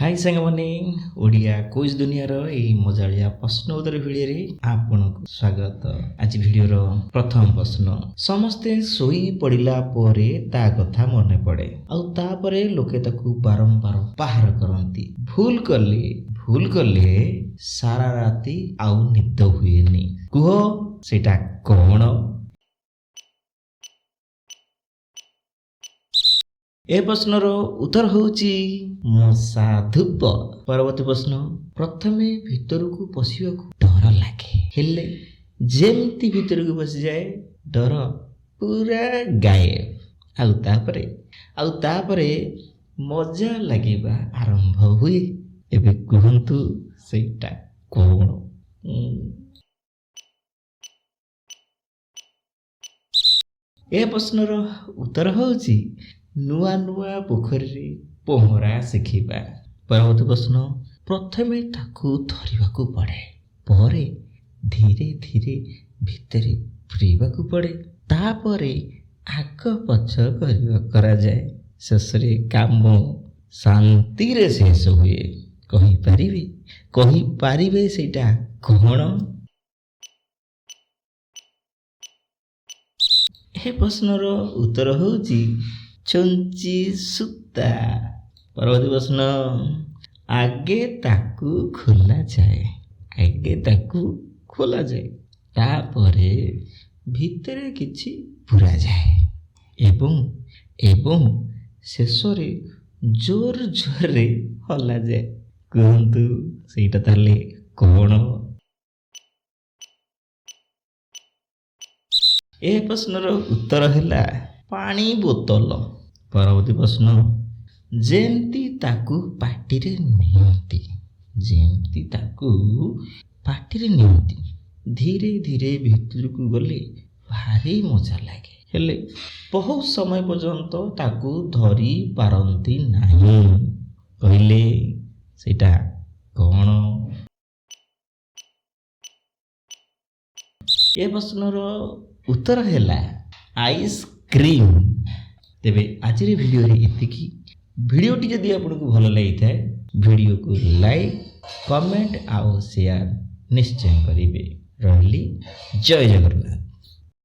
हाय सांगमाने Odia quiz दुनिया रो एई मजालिया प्रश्न उत्तर video रे आपनको स्वागत। आज भिडियो रो प्रथम प्रश्न, समस्ते सोई पड़िला परे ता कथा मने पड़े आउ ता परे लोके ताकू बारंबार बाहर करंती। भूल कले सारा राती आउ निद हुएनी। कुह सेटा कोन? ए प्रश्नर उत्तर होउची मशा धूप। परवर्ती प्रश्न, प्रथमे भितर को पशिबा को डर लागे हेले जेमती भितर को पसि जाए डर पूरा गायब। आउ तापरे मजा लागिबा आरंभ हुए। एबे कहंतु सेटा कोन? ए प्रश्नर उत्तर होउची नुआ नुआ पोखरी पहरा शिखिबा। परवर्ती प्रश्न, प्रथमे ताकू धरिबाकू पड़े परे धीरे धीरे भितरे पुरेबाकू पड़े तापरे आग पछ करा जाए शेषरे काम शांति रे शेष हुए। कही पारिबे सेटा कोन? ए प्रश्नर उत्तर होउची चंची सूता। परवर्ती प्रश्न, आगे ताकू खोला जाए तापरे भितरे किछि पुरा जाए एवं शेषरे जोर रे हला जाए। कहंतु सेटा ताले कोन? ए प्रश्नर उत्तर हैला पानी बोतल। परवर्ती प्रश्न, जेमती ताकू पाटिरे नियंती धीरे धीरे भितर को गले भारी मजा लागे हेले बहुत समय पर्यंत ताकू धरी पारंती नाही। कहले सेटा कोन? ए प्रश्नर उत्तर हैला आइसक्रीम। तेबे आज भिडियो रे एतिकी। भिडियोटी जदि आपको भल लगी थाए भिडियो को लाइक कमेंट आउ शेयर निश्चय करेंगे। रही जय जगन्नाथ।